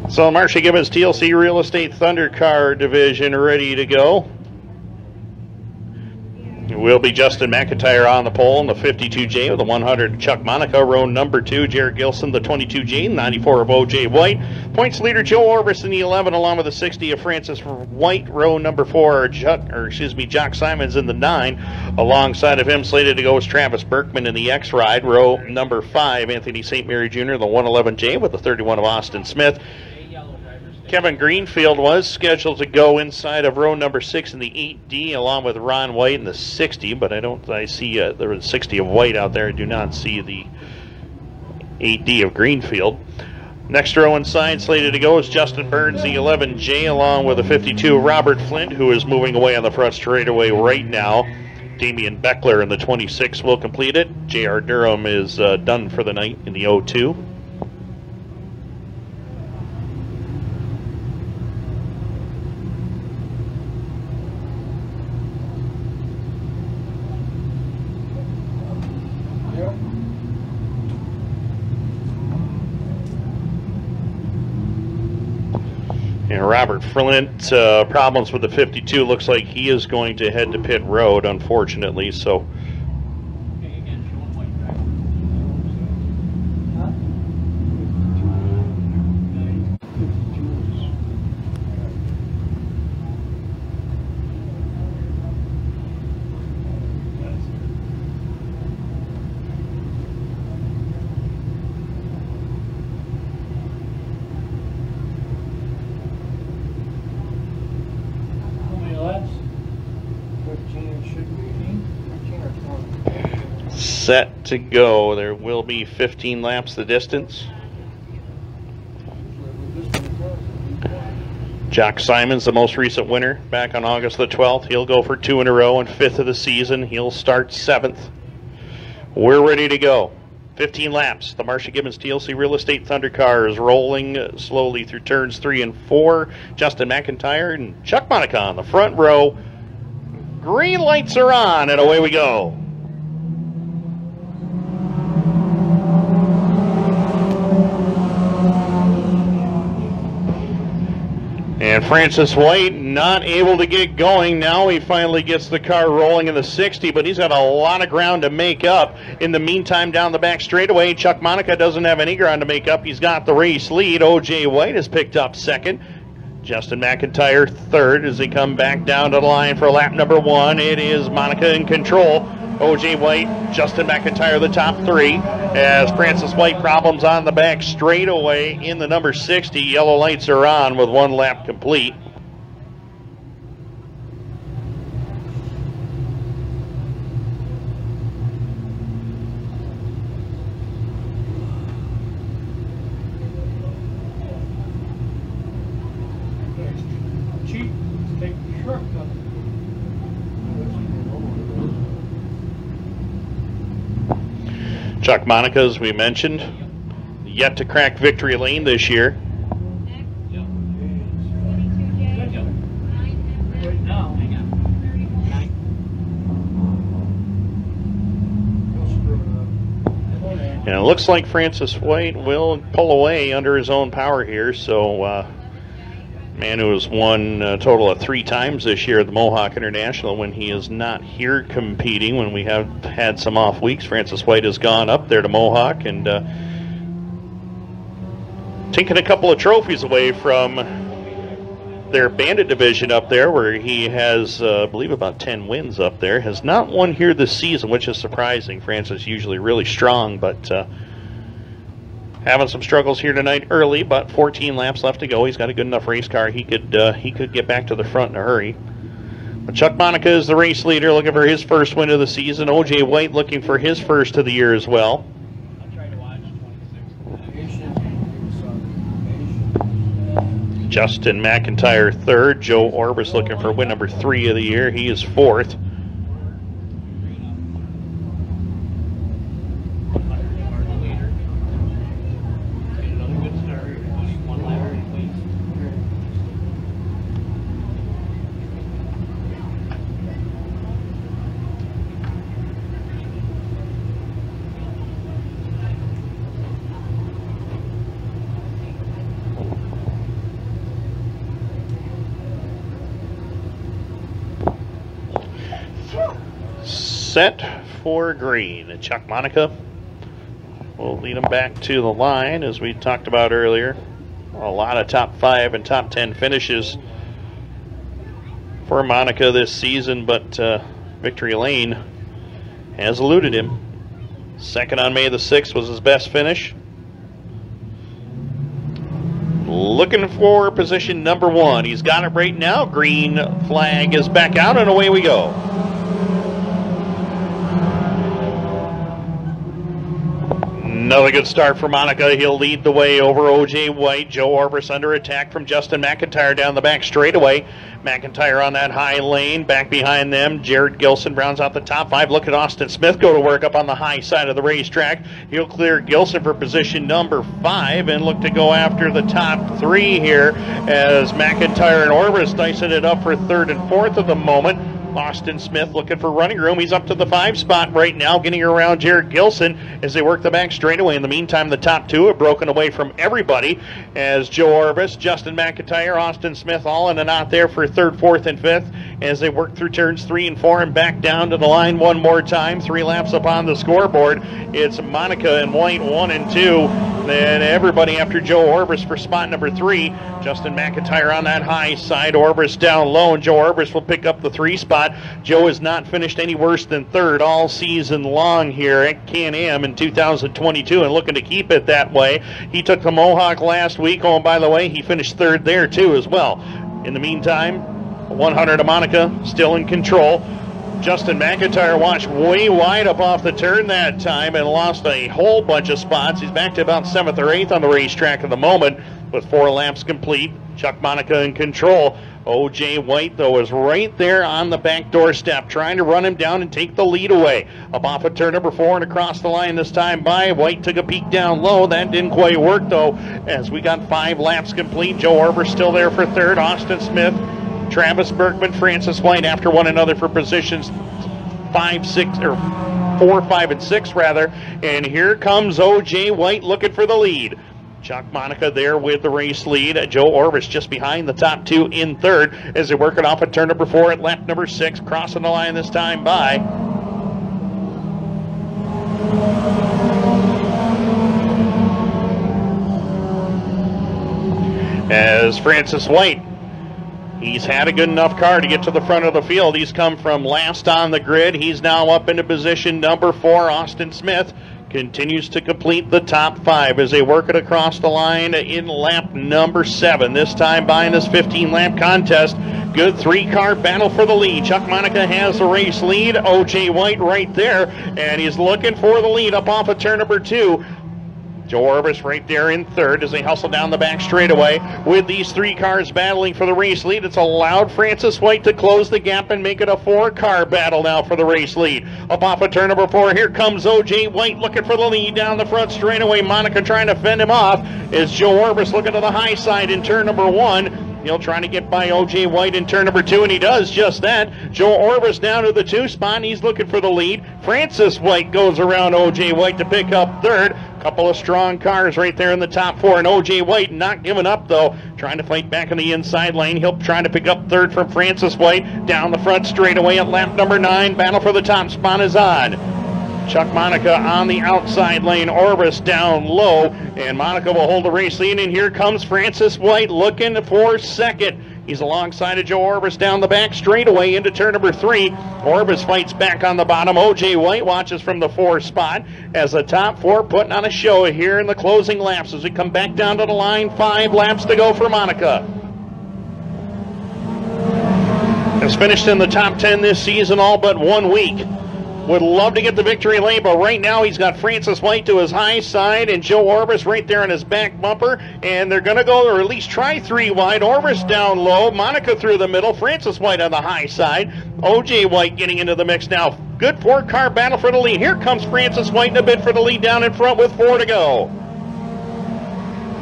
So Marcia Gibbons TLC Real Estate Thundercar division ready to go. It will be Justin McIntyre on the pole in the 52J with the 100 Chuck Monica. Row number 2, Jared Gilson, the 22J, 94 of O.J. White. Points leader Joe Orbis in the 11, along with the 60 of Francis White. Row number 4, Jock Simons in the 9. Alongside of him, slated to go is Travis Berkman in the X Ride. Row number 5, Anthony St. Mary Jr., the 111J with the 31 of Austin Smith. Kevin Greenfield was scheduled to go inside of row number 6 in the 8D, along with Ron White in the 60, but I see there was 60 of White out there. I do not see the 8D of Greenfield. Next row inside, slated to go is Justin Burns, the 11J, along with the 52 Robert Flint, who is moving away on the front straightaway right now. Damian Beckler in the 26 will complete it. J.R. Durham is done for the night in the 02. And Robert Flint, problems with the 52. Looks like he is going to head to pit road, unfortunately. So, set to go. There will be 15 laps the distance. Jock Simons, the most recent winner, back on August the 12th. He'll go for 2 in a row and 5th of the season. He'll start 7th. We're ready to go. 15 laps. The Marcia Gibbons TLC Real Estate Thundercar is rolling slowly through turns 3 and 4. Justin McIntyre and Chuck Monica on the front row. Green lights are on, and away we go. And Francis White not able to get going. Now he finally gets the car rolling in the 60, but he's got a lot of ground to make up. In the meantime, down the back straightaway, Chuck Monica doesn't have any ground to make up. He's got the race lead. O.J. White has picked up 2nd. Justin McIntyre 3rd as they come back down to the line for lap number 1. It is Monica in control. O.J. White, Justin McIntyre the top 3, as Francis White problems on the back straightaway in the number 60. Yellow lights are on with 1 lap complete. Chuck Monica, as we mentioned, yet to crack victory lane this year. And it looks like Francis White will pull away under his own power here. So, man who has won a total of 3 times this year at the Mohawk International when he is not here competing, when we have had some off weeks. Francis White has gone up there to Mohawk and taken a couple of trophies away from their bandit division up there, where he has, I believe, about 10 wins up there. Has not won here this season, which is surprising. Francis usually really strong, but having some struggles here tonight early, but 14 laps left to go. He's got a good enough race car. He could get back to the front in a hurry. But Chuck Monica is the race leader, looking for his first win of the season. O.J. White looking for his first of the year as well. Justin McIntyre 3rd. Joe Orbis looking for win number 3 of the year. He is 4th. set for green. Chuck Monica will lead them back to the line, as we talked about earlier. A lot of top 5 and top 10 finishes for Monica this season, but Victory Lane has eluded him. Second on May the 6th was his best finish. Looking for position number 1. He's got it right now. Green flag is back out, and away we go. Another good start for Monica. He'll lead the way over O.J. White. Joe Orbis under attack from Justin McIntyre down the back straightaway. McIntyre on that high lane. Back behind them, Jared Gilson rounds out the top 5. Look at Austin Smith go to work up on the high side of the racetrack. He'll clear Gilson for position number 5 and look to go after the top 3 here as McIntyre and Orbis dicing it up for 3rd and 4th at the moment. Austin Smith looking for running room. He's up to the 5 spot right now, getting around Jared Gilson as they work the back straightaway. In the meantime, the top 2 have broken away from everybody as Joe Orbis, Justin McIntyre, Austin Smith all in a knot there for 3rd, 4th, and 5th as they work through turns 3 and 4 and back down to the line one more time. 3 laps up on the scoreboard. It's Monica and White 1 and 2. Then everybody after Joe Orbis for spot number 3. Justin McIntyre on that high side. Orbis down low, and Joe Orbis will pick up the 3 spot. Joe has not finished any worse than 3rd all season long here at Can-Am in 2022 and looking to keep it that way. He took the Mohawk last week. Oh, and by the way, he finished 3rd there too as well. In the meantime, 100 of Monica still in control. Justin McIntyre watched way wide up off the turn that time and lost a whole bunch of spots. He's back to about 7th or 8th on the racetrack at the moment with 4 laps complete. Chuck Monica in control. O.J. White, though, is right there on the back doorstep, trying to run him down and take the lead away. Up off of turn number 4 and across the line this time by White. Took a peek down low. That didn't quite work, though, as we got 5 laps complete. Joe Orbis still there for 3rd. Austin Smith, Travis Berkman, Francis White after one another for positions 5, 6, or 4, 5, and 6 rather. And here comes O.J. White looking for the lead. Chuck Monica there with the race lead. Joe Orbis just behind the top 2 in 3rd as they're working off at turn number 4 at lap number 6, crossing the line this time by as Francis White. He's had a good enough car to get to the front of the field. He's come from last on the grid. He's now up into position number 4. Austin Smith continues to complete the top 5 as they work it across the line in lap number 7. This time by in this 15-lap contest. Good 3-car battle for the lead. Chuck Monica has the race lead. O.J. White right there, and he's looking for the lead up off of turn number 2. Joe Orbis right there in 3rd as they hustle down the back straightaway. With these 3 cars battling for the race lead, it's allowed Francis White to close the gap and make it a 4-car battle now for the race lead. Up off of turn number 4, here comes O.J. White looking for the lead down the front straightaway. Monica trying to fend him off as Joe Orbis looking to the high side in turn number 1. He'll try to get by O.J. White in turn number 2, and he does just that. Joe Orbis down to the 2 spot, and he's looking for the lead. Francis White goes around O.J. White to pick up 3rd. Couple of strong cars right there in the top 4, and O.J. White not giving up, though. Trying to fight back in the inside lane. He'll try to pick up 3rd from Francis White. Down the front straightaway at lap number 9. Battle for the top spot is on. Chuck Monica on the outside lane, Orbis down low, and Monica will hold the race lead, and here comes Francis White looking for 2nd. He's alongside of Joe Orbis down the back straightaway into turn number 3. Orbis fights back on the bottom. O.J. White watches from the 4 spot as the top 4 putting on a show here in the closing laps as we come back down to the line. 5 laps to go for Monica. Has finished in the top 10 this season all but 1 week. Would love to get the victory lane, but right now he's got Francis White to his high side and Joe Orbis right there on his back bumper, and they're going to go, or at least try 3 wide. Orbis down low, Monica through the middle, Francis White on the high side. O.J. White getting into the mix now. Good 4-car battle for the lead. Here comes Francis White in a bid for the lead down in front with 4 to go.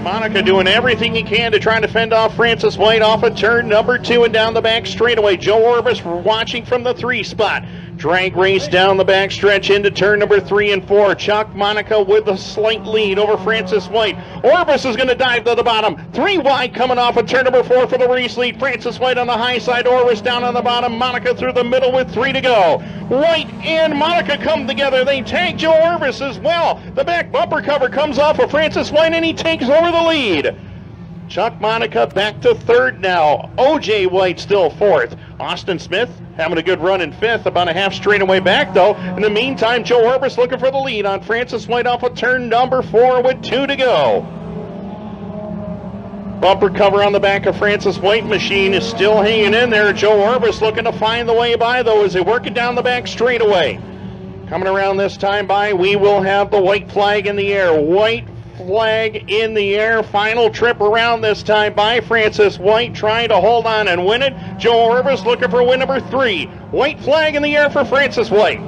Monica doing everything he can to try to fend off Francis White off of turn number 2 and down the back straightaway. Joe Orbis watching from the 3 spot. Drag race down the back stretch into turn number 3 and 4. Chuck Monica with a slight lead over Francis White. Orbis is going to dive to the bottom. 3 wide coming off of turn number 4 for the race lead. Francis White on the high side. Orbis down on the bottom. Monica through the middle with 3 to go. White and Monica come together. They tag Joe Orbis as well. The back bumper cover comes off of Francis White and he takes over the lead. Chuck Monica back to 3rd now. O.J. White still 4th. Austin Smith having a good run in 5th, about a half straightaway back though. In the meantime, Joe Orbis looking for the lead on Francis White off of turn number 4 with 2 to go. Bumper cover on the back of Francis White. Machine is still hanging in there. Joe Orbis looking to find the way by though as they work it down the back straightaway. Coming around this time by, we will have the white flag in the air. White flag in the air. Final trip around this time by Francis White, trying to hold on and win it. Joe Orbis looking for win number 3. White flag in the air for Francis White.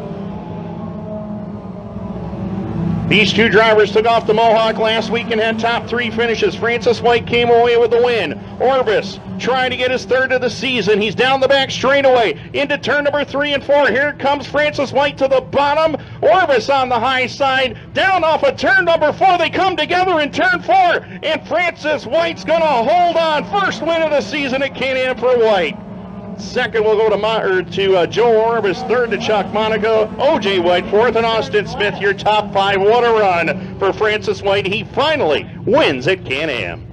These 2 drivers took off the Mohawk last week and had top 3 finishes. Francis White came away with the win. Orbis trying to get his 3rd of the season. He's down the back straightaway into turn number 3 and 4. Here comes Francis White to the bottom. Orbis on the high side. Down off of turn number 4. They come together in turn 4. And Francis White's going to hold on. First win of the season at Can-Am for White. 2nd will go to Joe Orbis. 3rd to Chuck Monica. O.J. White 4th, and Austin Smith your top 5. What a run for Francis White. He finally wins at Can-Am.